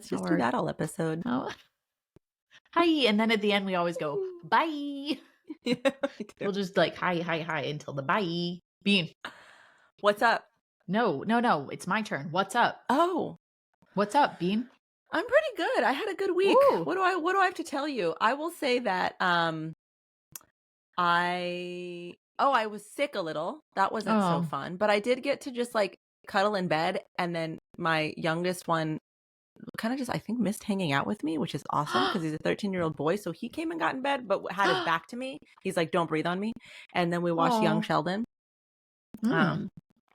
Let's just Or- do that all episode. Oh. Hi. And then at the end, we always go, bye. Yeah, we do. We'll just like, hi until the bye. Bean. What's up? No. It's my turn. What's up? Oh, What's up, Bean? I'm pretty good. I had a good week. Ooh. What do I have to tell you? I will say that I was sick a little. That wasn't so fun, but I did get to just like cuddle in bed, and then my youngest one kind of just, I think, missed hanging out with me, which is awesome because he's a 13-year-old boy. So he came and got in bed, but had his back to me. He's like, "Don't breathe on me." And then we watched Young Sheldon,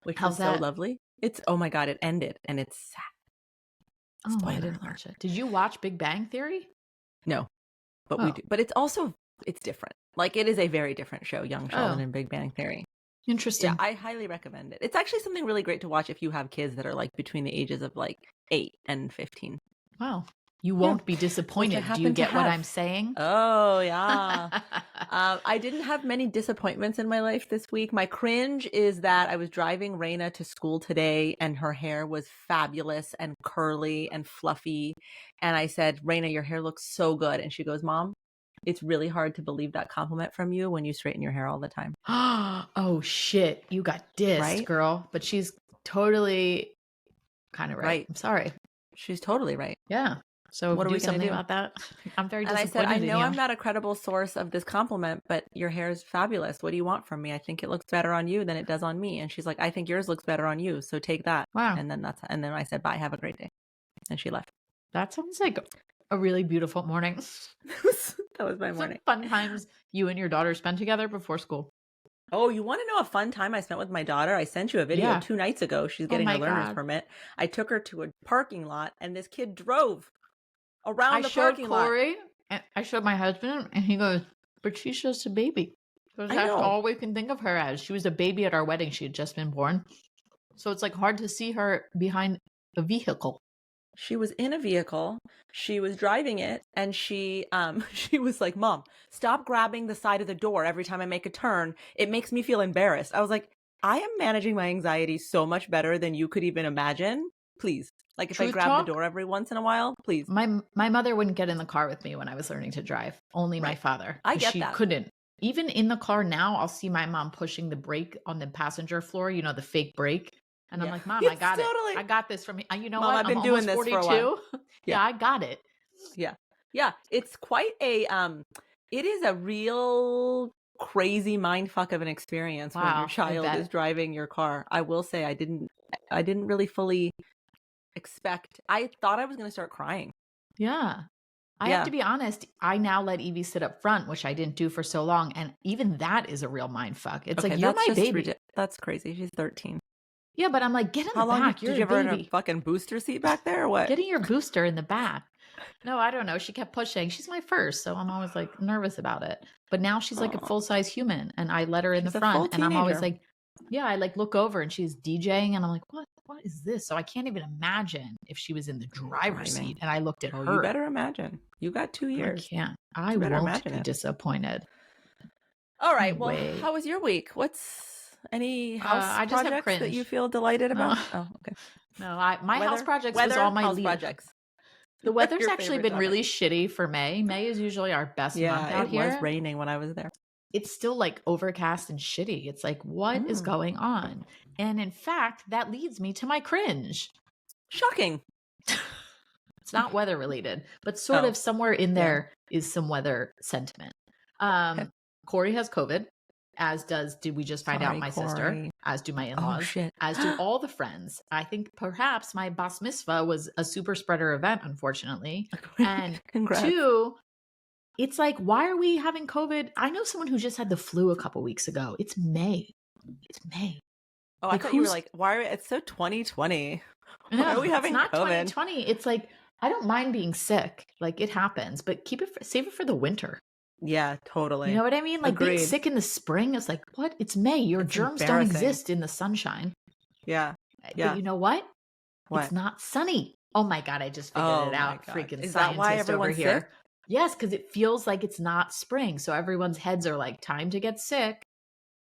which was so lovely. It's, oh my God, it ended and it's sad. I didn't watch it. Did you watch Big Bang Theory? No, but we do. But it's also, it's different. Like, it is a very different show, Young Sheldon and Big Bang Theory. Interesting. Yeah, I highly recommend it. It's actually something really great to watch if you have kids that are like between the ages of like 8 and 15. Wow. You won't be disappointed. Do you get what I'm saying? Oh, yeah. I didn't have many disappointments in my life this week. My cringe is that I was driving Raina to school today and her hair was fabulous and curly and fluffy. And I said, "Raina, your hair looks so good." And she goes, "Mom, it's really hard to believe that compliment from you when you straighten your hair all the time." Oh, shit. You got dissed, Right? girl. But she's totally kind of right. I'm sorry. She's totally right. Yeah. So what are we going to do about that? I'm very disappointed. And I said, "I know I'm not a credible source of this compliment, but your hair is fabulous. What do you want from me? I think it looks better on you than it does on me." And she's like, "I think yours looks better on you. So take that." Wow. And then I said, "Bye. Have a great day." And she left. That sounds like a really beautiful morning. That was my morning. Fun times you and your daughter spent together before school. Oh, you want to know a fun time I spent with my daughter? I sent you a video 2 nights ago. She's getting her learner's permit. I took her to a parking lot and this kid drove around the parking lot. Corey, and I showed my husband and he goes, "But she's just a baby." So that's all we can think of her as. She was a baby at our wedding. She had just been born. So it's like hard to see her behind a vehicle. She was in a vehicle. She was driving it, and she was like, "Mom, stop grabbing the side of the door every time I make a turn. It makes me feel embarrassed." I was like, I am managing my anxiety so much better than you could even imagine. Please. Like, if I grab the door every once in a while, please. My mother wouldn't get in the car with me when I was learning to drive. Only my father. I get that. She couldn't. Even in the car now, I'll see my mom pushing the brake on the passenger floor, you know, the fake brake. And I'm like, "Mom, I got it. I got this from you know, Mom, what? I've been doing this 42. For a while. Yeah, I got it." Yeah. Yeah. It's quite a, it is a real crazy mindfuck of an experience when your child is driving your car. I will say I didn't really fully expect. I thought I was going to start crying. Yeah. I have to be honest. I now let Evie sit up front, which I didn't do for so long. And even that is a real mindfuck. It's like, you're my baby. That's crazy. She's 13. Yeah, but I'm like, get in the back. Did you ever in a fucking booster seat back there or what? Getting your booster in the back. No, I don't know. She kept pushing. She's my first, so I'm always like nervous about it. But now she's like a full-size human, and I let her in the front, and I'm always like, yeah, I like look over and she's DJing, and I'm like, what is this? So I can't even imagine if she was in the driver's seat, and I looked at her. You better imagine. You got 2 years. I can't. I won't be disappointed. All right. Well, how was your week? Any house projects that you feel delighted about? Oh, okay. No, my house projects was all my projects. The weather's actually been really shitty for May. May is usually our best month out here. It was raining when I was there. It's still like overcast and shitty. It's like, what is going on? And in fact, that leads me to my cringe. Shocking. It's not weather related, but sort of somewhere in there is some weather sentiment. Corey has COVID. As did we just find out my sister, as do my in-laws, as do all the friends. I think perhaps my bas mitzvah was a super spreader event, unfortunately. And Congrats. 2, it's like, why are we having COVID? I know someone who just had the flu a couple weeks ago. It's May. Oh, like, I thought you were like, it's so 2020. Why are we having it's not COVID? 2020. It's like, I don't mind being sick. Like, it happens, but save it for the winter. Yeah, totally. You know what I mean? Like, being sick in the spring, it's like, what? It's May. Your germs don't exist in the sunshine. Yeah. But you know what? It's not sunny. Oh my God, I just figured it out. Freaking Is scientist that why everyone's over here. Sick? Yes, because it feels like it's not spring. So everyone's heads are like, time to get sick.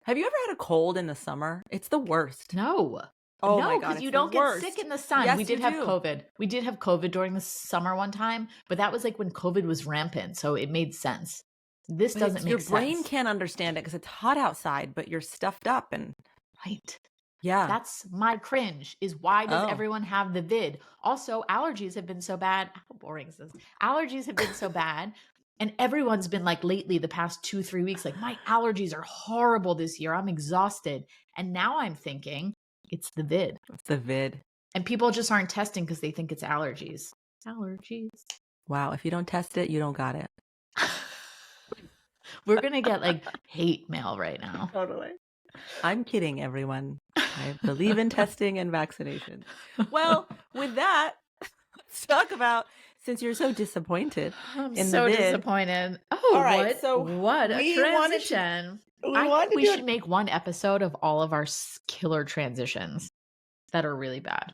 Have you ever had a cold in the summer? It's the worst. No. Oh my No, God, because it's you the don't get sick worst. in the sun. We Yes, did you have do. COVID. We did have COVID during the summer one time, but that was like when COVID was rampant, so it made sense. This But doesn't your make brain sense. can't understand it because it's hot outside, but you're stuffed up and Right. yeah. That's my cringe is why does Oh. everyone have the vid? Also, allergies have been so bad. How boring is this? Allergies have been so bad. And everyone's been like lately, the past 2, 3 weeks, like my allergies are horrible this year. I'm exhausted. And now I'm thinking it's the vid. It's the vid. And people just aren't testing because they think it's allergies. Allergies. Wow. If you don't test it, you don't got it. We're going to get like hate mail right now. Totally. I'm kidding, everyone. I believe in testing and vaccination. Well, with that, let's talk about, since you're so disappointed I'm in so the vid. disappointed. Oh, All right, what? so What a we wanted to- transition. we I wanted think to we do should it- make one episode of all of our killer transitions that are really bad.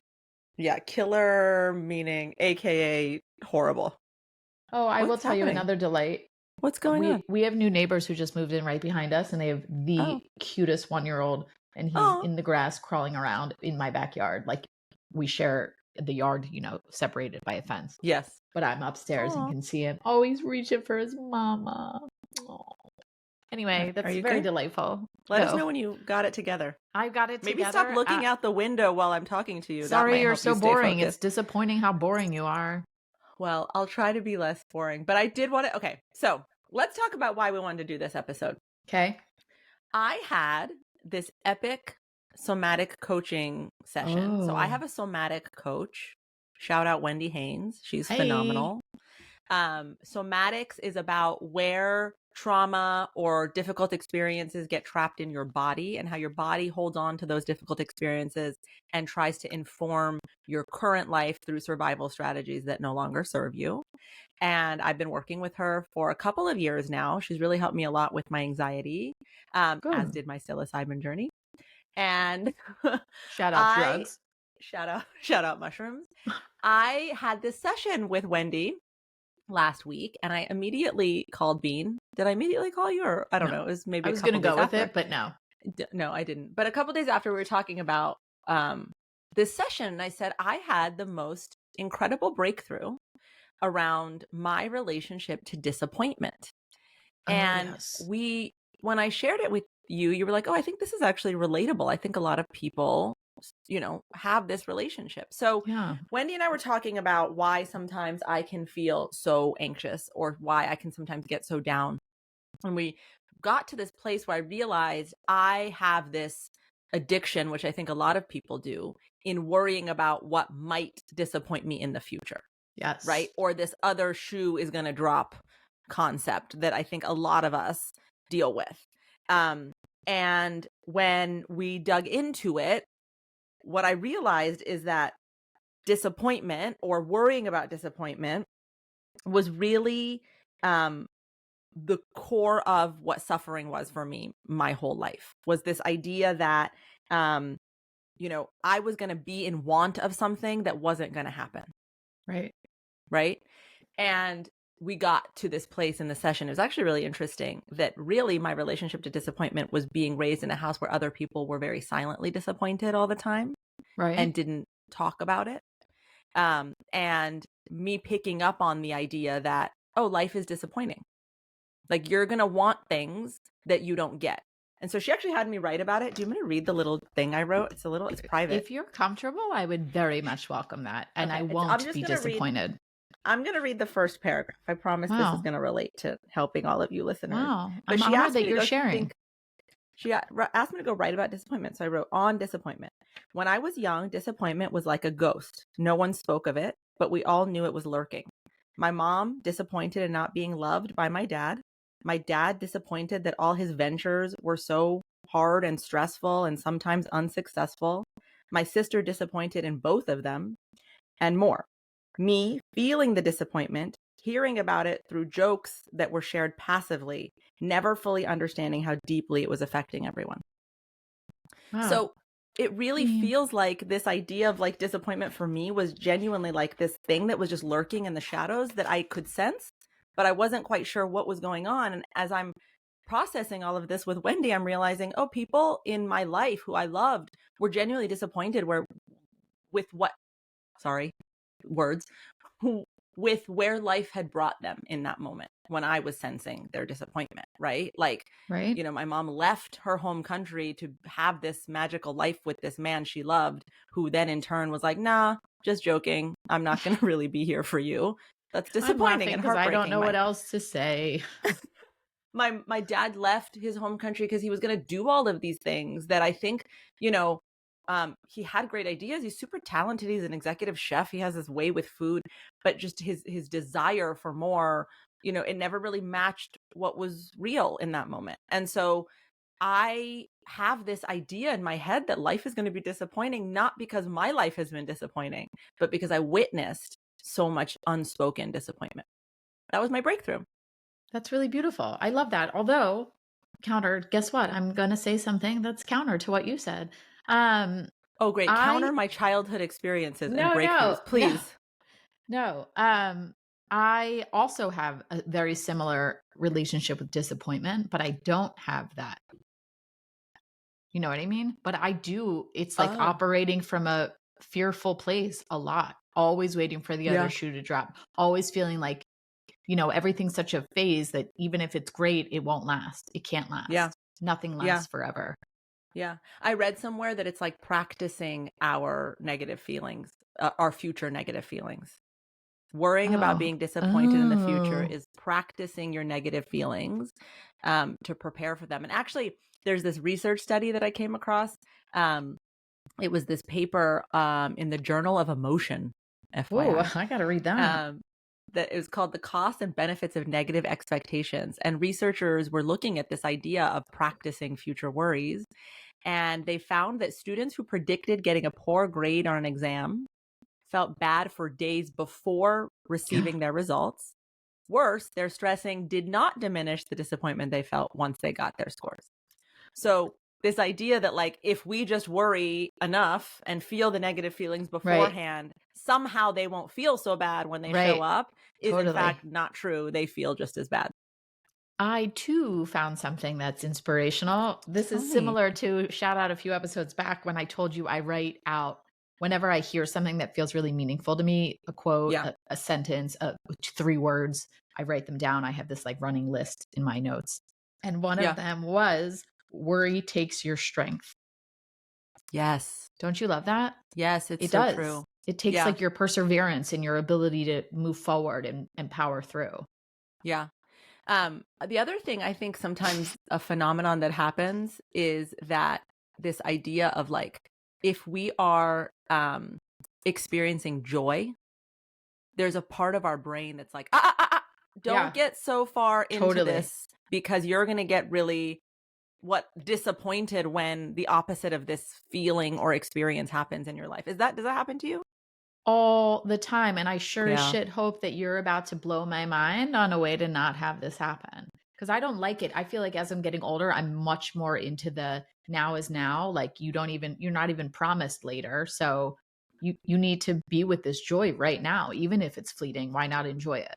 Yeah, killer meaning AKA horrible. Oh, I will What's tell you happening? another delight. What's going on? We have new neighbors who just moved in right behind us, and they have the Oh. cutest 1-year-old, and he's Oh. in the grass crawling around in my backyard. Like we share the yard, separated by a fence. Yes. But I'm upstairs Aw. and can see him. Oh, he's reaching for his mama. Aw. Anyway, that's you very good? delightful. Let us know when you got it together. I got it Maybe together. stop looking out the window while I'm talking to you. Sorry, that might you're help so you stay boring. focused. It's disappointing how boring you are. Well, I'll try to be less boring, but I did want to. Okay, so let's talk about why we wanted to do this episode. Okay. I had this epic somatic coaching session. So I have a somatic coach. Shout out Wendy Haynes. She's phenomenal. Somatics is about where trauma or difficult experiences get trapped in your body and how your body holds on to those difficult experiences and tries to inform your current life through survival strategies that no longer serve you. And I've been working with her for a couple of years now. She's really helped me a lot with my anxiety, as did my psilocybin journey. And shout out drugs. Shout out mushrooms. I had this session with Wendy last week, and I immediately called Bean. Did I immediately call you, or I don't know? It was maybe I was going to go with it, but no. No, I didn't. But a couple days after, we were talking about this session, and I said I had the most incredible breakthrough around my relationship to disappointment. And when I shared it with you, you were like, oh, I think this is actually relatable. I think a lot of people, have this relationship. So Wendy and I were talking about why sometimes I can feel so anxious or why I can sometimes get so down. And we got to this place where I realized I have this addiction, which I think a lot of people do, in worrying about what might disappoint me in the future. Yes. Right? Or this other shoe is going to drop concept that I think a lot of us deal with. And when we dug into it, what I realized is that disappointment or worrying about disappointment was really the core of what suffering was for me my whole life, was this idea that, I was going to be in want of something that wasn't going to happen. Right. Right. And we got to this place in the session. It was actually really interesting that really my relationship to disappointment was being raised in a house where other people were very silently disappointed all the time. Right. And didn't talk about it. And me picking up on the idea that, oh, life is disappointing. Like you're going to want things that you don't get. And so she actually had me write about it. Do you want me to read the little thing I wrote? It's private. If you're comfortable, I would very much welcome that. And okay. I won't be disappointed. I'm going to read the first paragraph. I promise this is going to relate to helping all of you listeners. Wow. I'm honored that you're sharing. She asked me to go write about disappointment. So I wrote on disappointment. When I was young, disappointment was like a ghost. No one spoke of it, but we all knew it was lurking. My mom, disappointed in not being loved by my dad. My dad, disappointed that all his ventures were so hard and stressful and sometimes unsuccessful. My sister, disappointed in both of them, and more. Me, feeling the disappointment, hearing about it through jokes that were shared passively, never fully understanding how deeply it was affecting everyone. Wow. So it really feels like this idea of like disappointment for me was genuinely like this thing that was just lurking in the shadows that I could sense, but I wasn't quite sure what was going on. And as I'm processing all of this with Wendy, I'm realizing, oh, people in my life who I loved were genuinely disappointed with what, sorry, words, who, with where life had brought them in that moment when I was sensing their disappointment, right? Like, Right. you know, my mom left her home country to have this magical life with this man she loved, who then in turn was like, nah, just joking. I'm not going to really be here for you. That's I'm disappointing laughing and because I don't heartbreaking. know what else to say. My dad left his home country because he was going to do all of these things that I think, you know, he had great ideas. He's super talented. He's an executive chef. He has this way with food, but just his desire for more, you know, it never really matched what was real in that moment. And so I have this idea in my head that life is going to be disappointing, not because my life has been disappointing, but because I witnessed so much unspoken disappointment. That was my breakthrough. That's really beautiful. I love that. Although, counter, guess what? I'm going to say something that's counter to what you said. Oh, great. I Counter my childhood experiences and no, no, breakthroughs, no, please. no. I also have a very similar relationship with disappointment, but I don't have that. You know what I mean? But I do. It's like Oh, operating from a fearful place a lot, always waiting for the other yeah. shoe to drop, always feeling like, everything's such a phase that even if it's great, it won't last. It can't Yeah. last. Nothing Yeah. lasts forever. Yeah. I read somewhere that it's like practicing our negative feelings, our future negative feelings. Worrying about Oh, being disappointed in the future oh, is practicing your negative feelings to prepare for them. And actually, there's this research study that I came across. Um, it was this paper in the Journal of Emotion, oh, FYI. I got to read that. um, that it was called The Cost and Benefits of Negative Expectations. And researchers were looking at this idea of practicing future worries. And they found that students who predicted getting a poor grade on an exam felt bad for days before receiving their results. Worse, their stressing did not diminish the disappointment they felt once they got their scores. So this idea that like if we just worry enough and feel the negative feelings Right, beforehand, somehow they won't feel so bad when they show right. up is in Totally. fact not true. They feel just as bad. I too found something that's inspirational. This Tell is me. similar to shout out a few episodes back when I told you I write out whenever I hear something that feels really meaningful to me, a quote, Yeah. a sentence, 3 words, I write them down. I have this like running list in my notes. And one of Yeah. them was worry takes your strength. Yes. Don't you love that? Yes, it's It so does. true. It takes Yeah. like your perseverance and your ability to move forward and power through. Yeah. The other thing I think sometimes a phenomenon that happens is that this idea of like, if we are experiencing joy, there's a part of our brain that's like, don't Yeah, get so far into totally. this because you're going to get really disappointed when the opposite of this feeling or experience happens in your life. Does that happen to you? All the time. And I sure as Yeah. shit hope that you're about to blow my mind on a way to not have this happen. Because I don't like it. I feel like as I'm getting older, I'm much more into the now is now. Like you're not even promised later. So you need to be with this joy right now, even if it's fleeting. Why not enjoy it?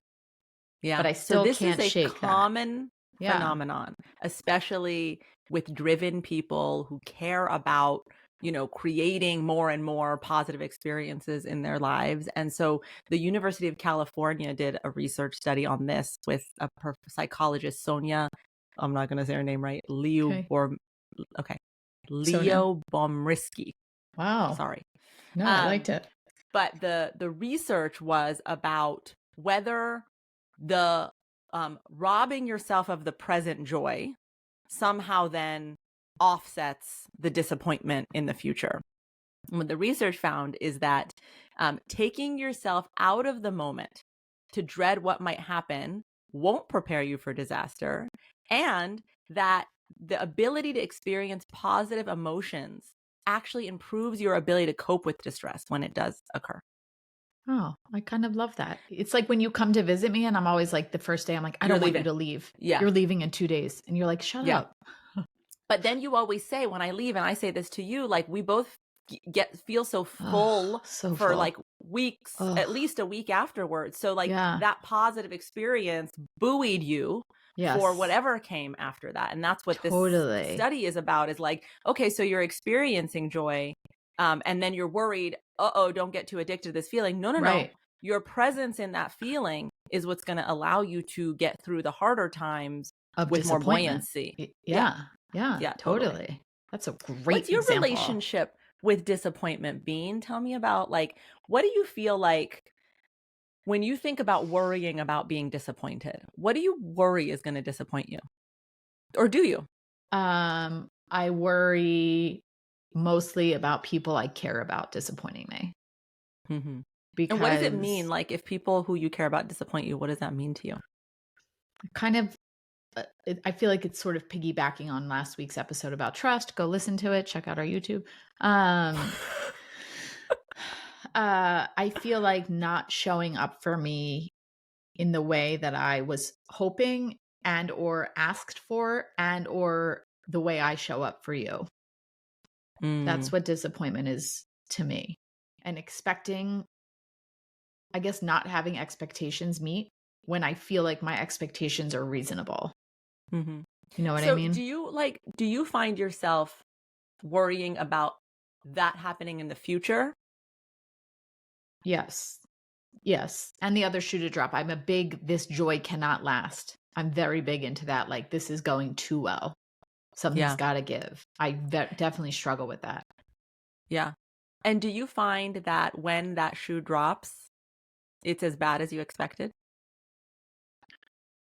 But Yeah. I So still this is can't a shake that. common Yeah. phenomenon, especially with driven people who care about, you know, creating more and more positive experiences in their lives. And so the University of California did a research study on this with a psychologist, Sonia. I'm not going to say her name right. Okay. Okay. Sonia. Leo Bomrisky. Wow. Sorry. No, I Um, liked it. but the research was about whether the robbing yourself of the present joy somehow then offsets the disappointment in the future. And what the research found is that taking yourself out of the moment to dread what might happen won't prepare you for disaster, and that the ability to experience positive emotions actually improves your ability to cope with distress when it does occur. Oh, I kind of love that. It's like when you come to visit me and I'm always like the first day, I'm like, I You're don't want you leaving. to leave. Yeah. You're leaving in 2 days. And you're like, shut Yeah. up. But then you always say, when I leave, and I say this to you, like we both feel so Oh, full so for full. like weeks, Oh, at least a week afterwards. So like yeah. that positive experience buoyed you, for Yes. whatever came after that. And that's what this Totally. study is about, is like, okay, so you're experiencing joy, and then you're worried, uh-oh, don't get too addicted to this feeling. No, no, no. Right. Your presence in that feeling is what's going to allow you to get through the harder times Of with more disappointment. buoyancy. Yeah. Yeah. Yeah. Yeah, totally. Totally. That's a What's great your example. relationship with disappointment, Bean? Tell me about, like, what do you feel like when you think about worrying about being disappointed? What do you worry is going to disappoint you? Or do you? I worry mostly about people I care about disappointing me Mm-hmm. And what does it mean? because Like, if people who you care about disappoint you, what does that mean to you? kind of I feel like it's sort of piggybacking on last week's episode about trust. Go listen to it. Check out our YouTube. I feel like not showing up for me in the way that I was hoping and or asked for and or the way I show up for you. That's what disappointment is to me. And expecting, I guess, not having expectations meet when I feel like my expectations are reasonable. Mm-hmm. You know what I So mean? do you find yourself worrying about that happening in the future? Yes. Yes. And the other shoe to drop. I'm a big, this joy cannot last. I'm very big into that. Like, this is going too well. Something's Yeah. got to give. I definitely struggle with that. Yeah. And do you find that when that shoe drops, it's as bad as you expected?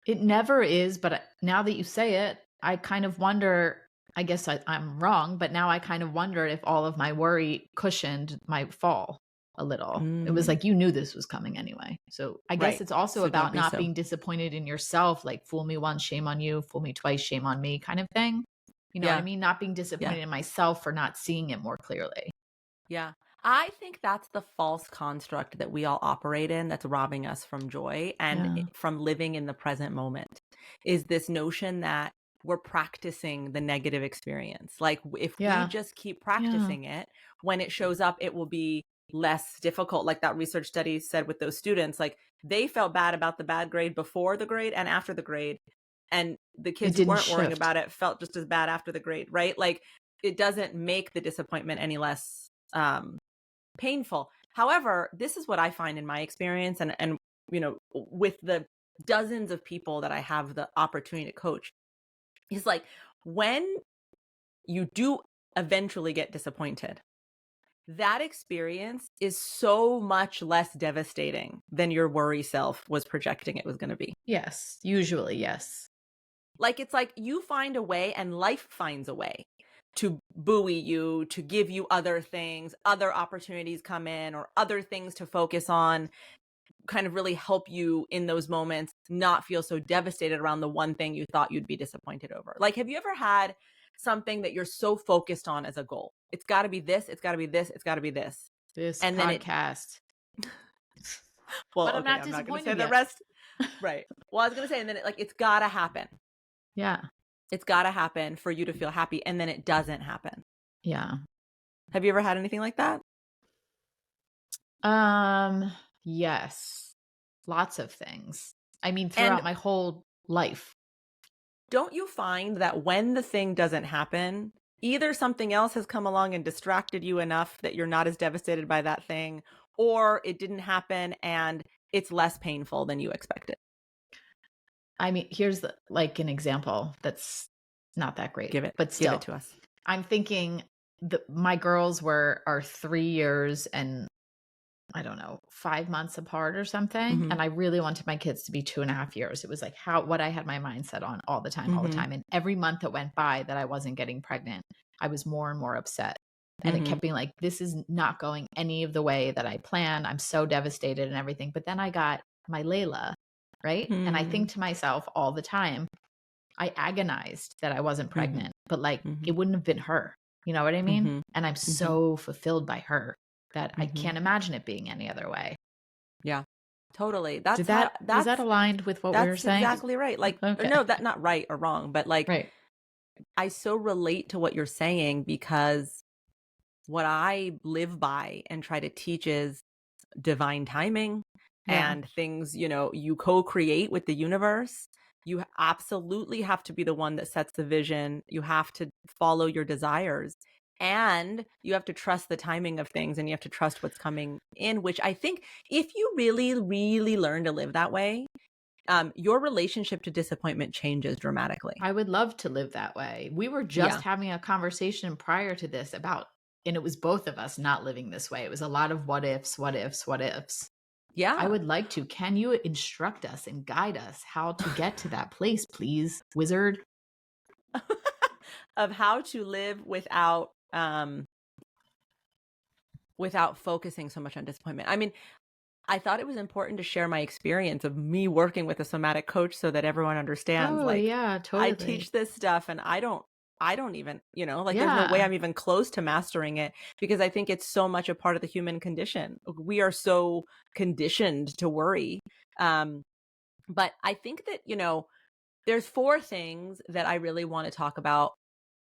It never is, but now that you say it, I kind of wonder. I guess I'm wrong, but now I kind of wonder if all of my worry cushioned my fall a little. It was like you knew this was coming anyway. So I guess Right. it's also So don't about be not so. being disappointed in yourself, like fool me once, shame on you, fool me twice, shame on me kind of thing. You know what I Yeah. mean? Not being disappointed Yeah. in myself for not seeing it more clearly. Yeah. I think that's the false construct that we all operate in that's robbing us from joy and Yeah. from living in the present moment, is this notion that we're practicing the negative experience. Like, if we Yeah. just keep Yeah. practicing it, when it shows up, it will be less difficult. Like that research study said with those students, like they felt bad about the bad grade before the grade and after the grade. And the It kids who didn't weren't worrying shift. about it felt just as bad after the grade, right? Like, it doesn't make the disappointment any less painful. However, this is what I find in my experience, and with the dozens of people that I have the opportunity to coach, is like, when you do eventually get disappointed, that experience is so much less devastating than your worry self was projecting it was going to be. Yes. Usually, yes. Like, it's like you find a way and life finds a way to buoy you, to give you other things, other opportunities come in, or other things to focus on, kind of really help you in those moments not feel so devastated around the one thing you thought you'd be disappointed over. Like, have you ever had something that you're so focused on as a goal? It's got to be this, it's got to be this, it's got to be this. This And then podcast. well, But I'm okay, not I'm not going to say disappointed the yet. rest. Right. Well, I was going to say, and then it's got to happen. Yeah. It's got to happen for you to feel happy. And then it doesn't happen. Yeah. Have you ever had anything like that? Yes. Lots of things. I mean, And throughout my whole life. don't you find that when the thing doesn't happen, either something else has come along and distracted you enough that you're not as devastated by that thing, or it didn't happen and it's less painful than you expected? I mean, here's like an example that's not that great, Give but it still, to us. I'm thinking my girls are 3 years and I don't know, 5 months apart or something. Mm-hmm. And I really wanted my kids to be 2.5 years. It was like what I had my mindset on all the time, all the Mm-hmm. time. And every month that went by that I wasn't getting pregnant, I was more and more upset. And it Mm-hmm. kept being like, this is not going any of the way that I planned. I'm so devastated and everything. But then I got my Layla, right? And I think to myself all the time, I agonized that I wasn't pregnant, but like it wouldn't have been her. You know what I mean? Mm-hmm. And I'm so fulfilled by her that I Mm-hmm. can't imagine it being any other way. Yeah, totally. Was that aligned with what we were That's saying? exactly right. Like, Okay. no, that's not right or wrong, but like, Right. I so relate to what you're saying, because what I live by and try to teach is divine timing Yeah. and things, you co-create with the universe. You absolutely have to be the one that sets the vision. You have to follow your desires, and you have to trust the timing of things, and you have to trust what's coming in, which I think if you really, really learn to live that way, your relationship to disappointment changes dramatically. I would love to live that way. We were Yeah. just having a conversation prior to this about, and it was both of us not living this way. It was a lot of what ifs, what ifs, what ifs. I Yeah. would like to. Can you instruct us and guide us how to get to that place, please, wizard? Of how to live without focusing so much on disappointment. I mean, I thought it was important to share my experience of me working with a somatic coach so that everyone understands, Oh, like, yeah, I totally. teach this stuff and I don't even, like, there's no way Yeah. I'm even close to mastering it because I think it's so much a part of the human condition. We are so conditioned to worry. Um, but I think that, there's four things that I really want to talk about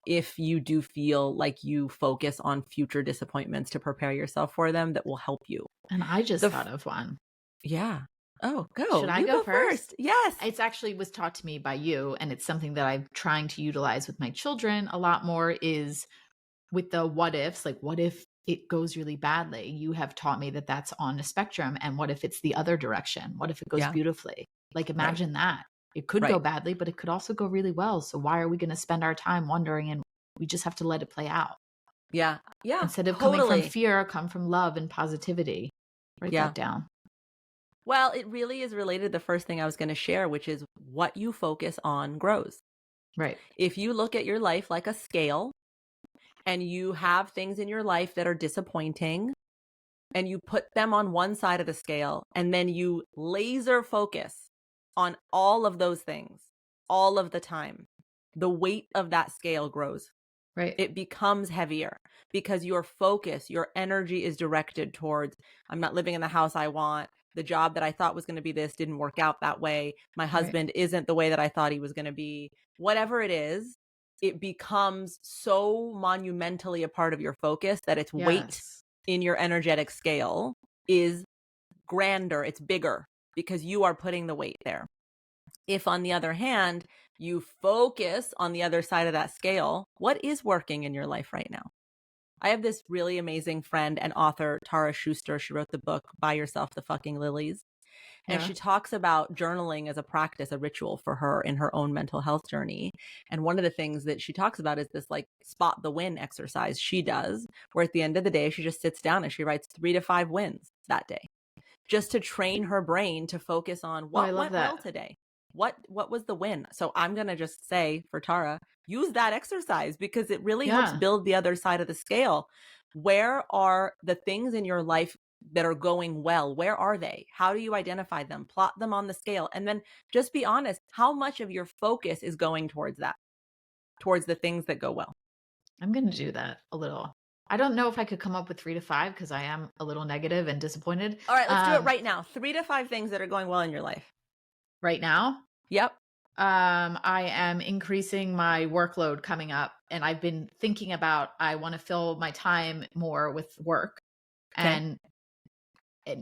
if you do feel like you focus on future disappointments to prepare yourself for them that will help you. And I The just f- thought of one. yeah. Oh, Should go. I You go go first? first. Yes. It's actually was taught to me by you, and it's something that I'm trying to utilize with my children a lot more is with the what ifs, like what if it goes really badly? You have taught me that that's on a spectrum. And what if it's the other direction? What if it goes Yeah. beautifully? Like Right. imagine that. It could go Right. badly, but it could also go really well. So why are we going to spend our time wondering and we just have to let it play out? Yeah. Yeah. Instead of coming from Totally. fear, come from love and positivity. Write Yeah. that down. Well, it really is related to the first thing I was going to share, which is what you focus on grows. Right. If you look at your life like a scale and you have things in your life that are disappointing and you put them on one side of the scale and then you laser focus on all of those things all of the time, the weight of that scale grows. Right. It becomes heavier because your focus, your energy is directed towards, I'm not living in the house I want. The job that I thought was going to be this didn't work out that way. My Right. husband isn't the way that I thought he was going to be. Whatever it is, it becomes so monumentally a part of your focus that its weight Yes. in your energetic scale is grander, it's bigger because you are putting the weight there. If, on the other hand, you focus on the other side of that scale, what is working in your life right now? I have this really amazing friend and author, Tara Schuster. She wrote the book, Buy Yourself the Fucking Lilies. And Yeah. she talks about journaling as a practice, a ritual for her in her own mental health journey. And one of the things that she talks about is this like spot the win exercise she does, where at the end of the day, she just sits down and she writes 3 to 5 wins that day, just to train her brain to focus on Oh, I what love went well that. today. What was the win? So I'm going to just say for Tara, use that exercise because it really helps Yeah. build the other side of the scale. Where are the things in your life that are going well? Where are they? How do you identify them? Plot them on the scale. And then just be honest, how much of your focus is going towards that, towards the things that go well? I'm going to do that a little. I don't know if I could come up with 3 to 5 because I am a little negative and disappointed. All right, let's do it right now. 3 to 5 things that are going well in your life. Right now, Yep. I am increasing my workload coming up, and I've been thinking about I want to fill my time more with work, Okay. and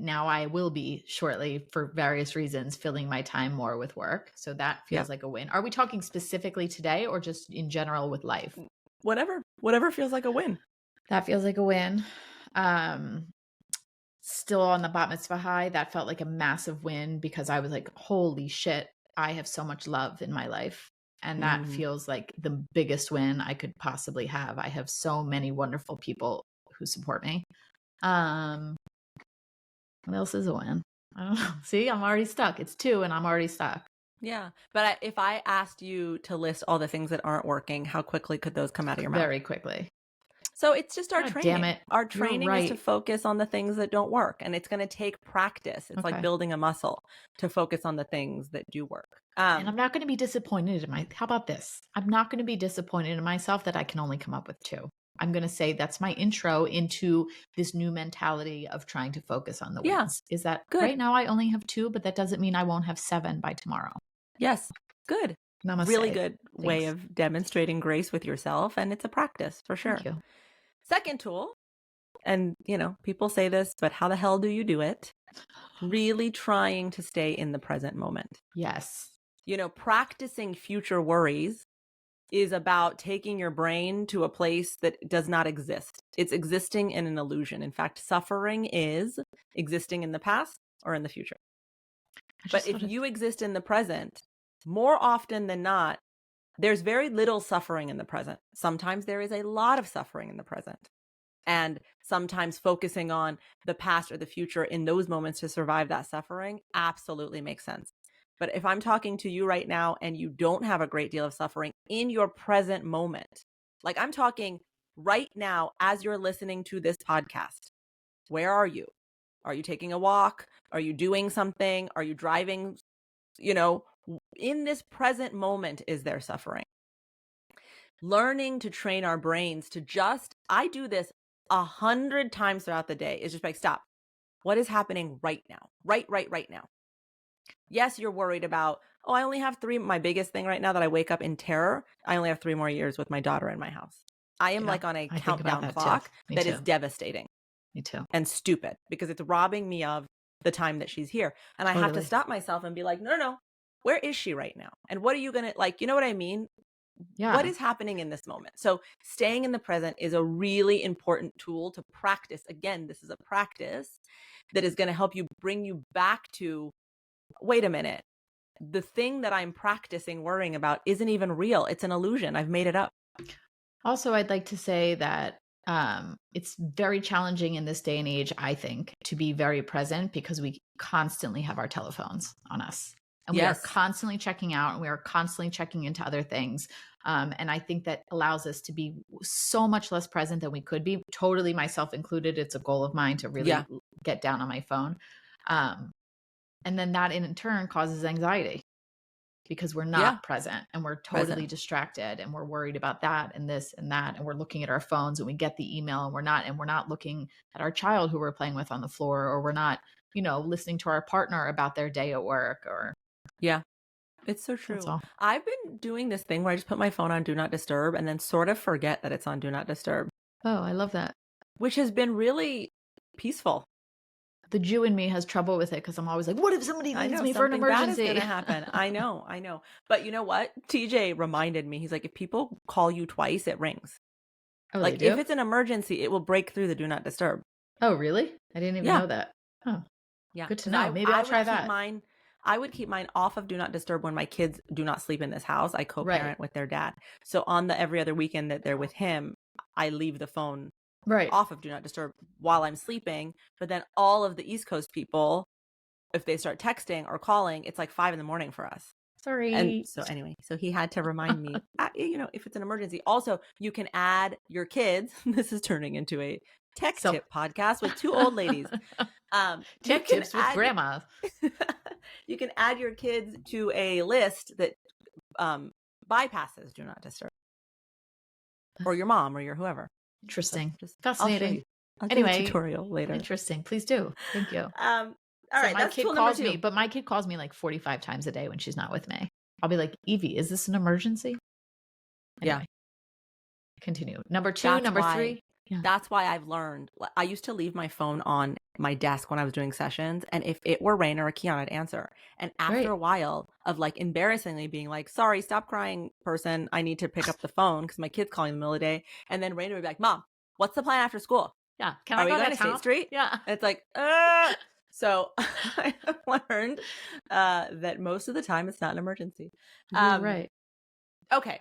now I will be shortly for various reasons filling my time more with work. So that feels Yep. like a win. Are we talking specifically today or just in general with life? Whatever feels like a win. That feels like a win. Um, Still on the bat mitzvah high. That felt like a massive win because I was like, holy shit, I have so much love in my life. And that Mm. feels like the biggest win I could possibly have. I have so many wonderful people who support me. What else is a win? I don't know. See, I'm already stuck. It's 2 and I'm already stuck. Yeah. But if I asked you to list all the things that aren't working, how quickly could those come out of your mouth? Very quickly. So it's just our God training. damn it. Our You're training is to right. focus on the things that don't work. And it's going to take practice. It's like Okay. building a muscle to focus on the things that do work. And I'm not going to be disappointed in how about this? I'm not going to be disappointed in myself that I can only come up with 2. I'm going to say that's my intro into this new mentality of trying to focus on the Yeah. wins. Is that Good. right now I only have 2, but that doesn't mean I won't have 7 by tomorrow. Yes. Good. Namaste. Really good way Thanks. of demonstrating grace with yourself. And it's a practice for sure. Thank you. Second tool, and people say this, but how the hell do you do it? Really trying to stay in the present moment. Yes. Practicing future worries is about taking your brain to a place that does not exist. It's existing in an illusion. In fact, suffering is existing in the past or in the future. But if you exist in the present, more often than not, there's very little suffering in the present. Sometimes there is a lot of suffering in the present. And sometimes focusing on the past or the future in those moments to survive that suffering absolutely makes sense. But if I'm talking to you right now and you don't have a great deal of suffering in your present moment, like I'm talking right now as you're listening to this podcast, where are you? Are you taking a walk? Are you doing something? Are you driving? In this present moment, is there suffering? Learning to train our brains to I do this 100 times throughout the day, is just like, stop. What is happening right now? Right now. Yes, you're worried about, I only have 3. My biggest thing right now that I wake up in terror, I only have 3 more years with my daughter in my house. I am like on a countdown clock that is devastating. Me too. And stupid because it's robbing me of the time that she's here. And I have to stop myself and be like, no. Where is she right now? And what are you going to you know what I mean? Yeah. What is happening in this moment? So staying in the present is a really important tool to practice. Again, this is a practice that is going to help you bring you back to, wait a minute. The thing that I'm practicing worrying about isn't even real. It's an illusion. I've made it up. Also, I'd like to say that it's very challenging in this day and age, I think, to be very present because we constantly have our telephones on us. And we are constantly checking out and we are constantly checking into other things. And I think that allows us to be so much less present than we could be, totally myself included. It's a goal of mine to really get down on my phone. And then that in turn causes anxiety because we're not present and we're totally distracted and we're worried about that and this and that. And we're looking at our phones and we get the email and we're not looking at our child who we're playing with on the floor, or we're not, listening to our partner about their day at work or. Yeah, it's so true. I've been doing this thing where I just put my phone on Do Not Disturb and then sort of forget that it's on Do Not Disturb. Oh, I love that. Which has been really peaceful. The Jew in me has trouble with it because I'm always like, what if somebody needs me for an emergency? Bad is gonna happen. I know. But you know what? TJ reminded me. He's like, if people call you twice, it rings. Oh, like if it's an emergency, it will break through the Do Not Disturb. Oh, really? I didn't even know that. Oh, yeah. Good to know. Maybe I'll try that. I would keep mine off of Do Not Disturb when my kids do not sleep in this house. I co-parent with their dad. So on the every other weekend that they're with him, I leave the phone off of Do Not Disturb while I'm sleeping. But then all of the East Coast people, if they start texting or calling, it's like 5 a.m. for us. Sorry. And so anyway, so he had to remind me, if it's an emergency. Also, you can add your kids. This is turning into a tech tip podcast with 2 old ladies. Tech tips with grandma. You can add your kids to a list that bypasses Do Not Disturb, or your mom or your whoever. Interesting. Fascinating. I'll do a tutorial later. Interesting. Please do. Thank you. All right. My kid calls me, but my kid calls me like 45 times a day when she's not with me. I'll be like, Evie, is this an emergency? Anyway, continue. Number 2, number 3. Yeah. That's why I've learned. I used to leave my phone on my desk when I was doing sessions, and if it were Raina or Keon, I'd answer. And after a while of like embarrassingly being like, "Sorry, stop crying, person. I need to pick up the phone because my kid's calling in the middle of the day." And then Raina would be like, "Mom, what's the plan after school? Yeah, can I go to State Street?" Yeah, and it's like, So I have learned that most of the time it's not an emergency. Right. Okay.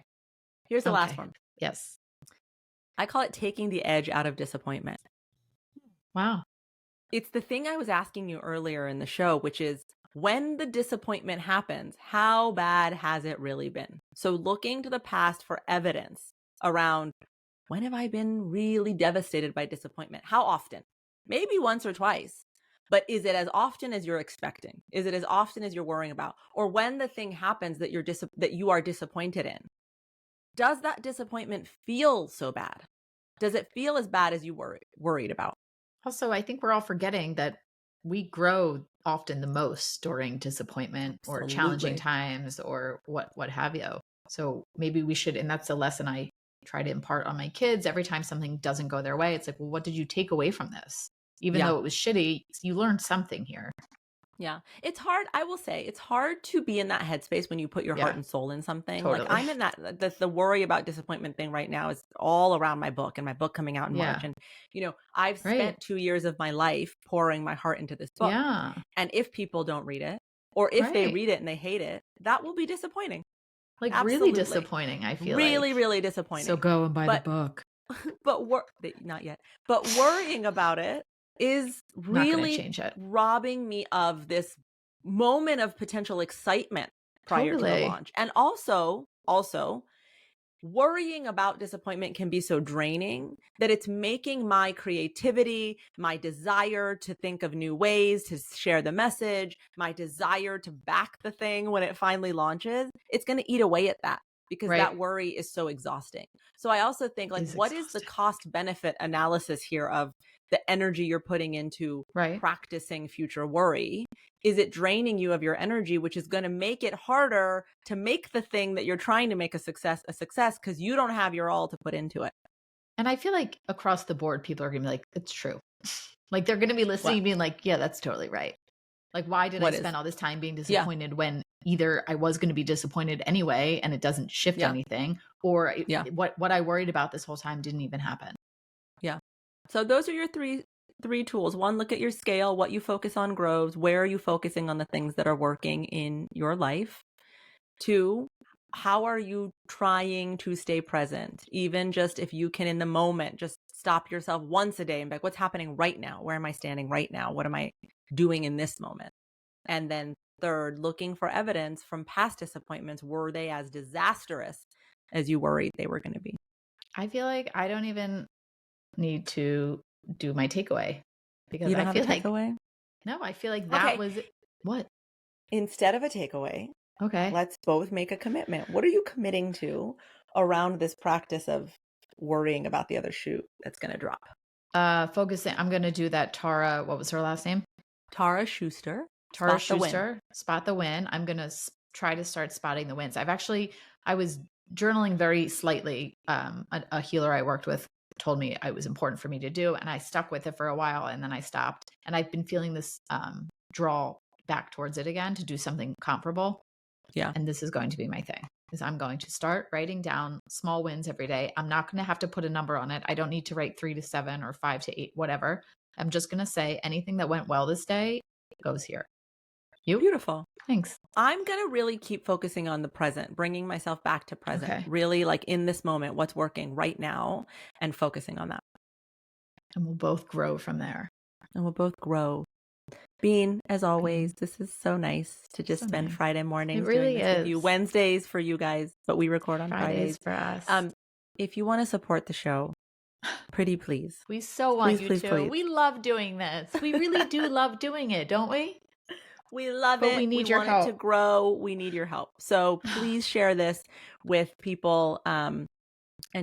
Here's the last one. Yes. I call it taking the edge out of disappointment. Wow. It's the thing I was asking you earlier in the show, which is when the disappointment happens, how bad has it really been? So looking to the past for evidence around when have I been really devastated by disappointment? How often? Maybe once or twice. But is it as often as you're expecting? Is it as often as you're worrying about? Or when the thing happens that you are disappointed in, does that disappointment feel so bad? Does it feel as bad as you worried about? Also, I think we're all forgetting that we grow often the most during disappointment or challenging times or what have you. So maybe we should, and that's a lesson I try to impart on my kids. Every time something doesn't go their way, it's like, well, what did you take away from this? Even though it was shitty, you learned something here. Yeah. It's hard. I will say it's hard to be in that headspace when you put your heart Yeah, and soul in something. Like totally. I'm in that, the worry about disappointment thing right now is all around my book and my book coming out in March. Yeah, And, I've right. spent 2 years of my life pouring my heart into this book. Yeah, And if people don't read it, or if they right. read it and they hate it, that will be disappointing. Like, really Absolutely. disappointing, I feel Really, like. really So disappointing. go and buy the But book. not yet. But worrying about it is Not gonna really change it. robbing me of this moment of potential excitement prior to the Totally. launch. And also worrying about disappointment can be so draining that it's making my creativity, my desire to think of new ways to share the message, my desire to back the thing when it finally launches, it's going to eat away at that because Right. that worry is so exhausting. So I also think, like, Is what is the exhausting. cost benefit analysis here of the energy you're putting into Right. practicing future worry? Is it draining you of your energy, which is going to make it harder to make the thing that you're trying to make a success because you don't have your all to put into it? And I feel like across the board, people are gonna be like, "It's true." Like, they're gonna be listening What? and being like, "Yeah, that's totally right." Like, why did I What is? spend all this time being Yeah. disappointed when either I was gonna be disappointed anyway and it doesn't shift Yeah. anything, or Yeah. what I worried about this whole time didn't even happen? Yeah. So those are your three tools. One, look at your scale. What you focus on grows. Where are you focusing on the things that are working in your life? Two, how are you trying to stay present? Even just if you can in the moment, just stop yourself once a day and be like, what's happening right now? Where am I standing right now? What am I doing in this moment? And then third, looking for evidence from past disappointments. Were they as disastrous as you worried they were going to be? I feel like I don't even need to do my takeaway because You don't I have a feel like takeaway? no, I feel like that Okay. was what? Instead of a takeaway, Okay. let's both make a commitment. What are you committing to around this practice of worrying about the other shoe that's going to drop? Focusing. I'm gonna do that. Tara, what was her last name? Tara Schuster, Tara spot the win. Schuster, spot the win. I'm gonna try to start spotting the wins. I was journaling very slightly. A healer I worked with told me it was important for me to do, and I stuck with it for a while, and then I stopped. And I've been feeling this draw back towards it again to do something comparable. Yeah. And this is going to be my thing. Is I'm going to start writing down small wins every day. I'm not going to have to put a number on it. I don't need to write 3 to 7 or 5 to 8, whatever. I'm just going to say anything that went well this day goes here. You? Beautiful. Thanks. I'm going to really keep focusing on the present, bringing myself back to present, Okay. really like in this moment, what's working right now, and focusing on that. And we'll both grow from there. And we'll both grow. Bean, as always, this is so nice to just So spend nice. Friday mornings It really doing this with you. is. Wednesdays for you guys, but we record on Fridays. For us. If you want to support the show, pretty please. We so want Please, you please, to. please. We love doing this. We really do love doing it, don't we? We love But it. we need your want help. it to grow. We need your help. So please share this with people and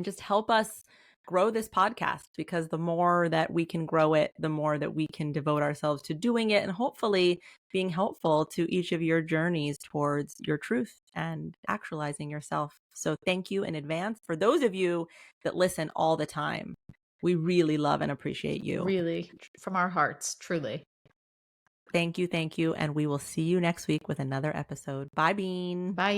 just help us grow this podcast, because the more that we can grow it, the more that we can devote ourselves to doing it and hopefully being helpful to each of your journeys towards your truth and actualizing yourself. So thank you in advance for those of you that listen all the time. We really love and appreciate you. Really, from our hearts, truly. Thank you. And we will see you next week with another episode. Bye, Bean. Bye.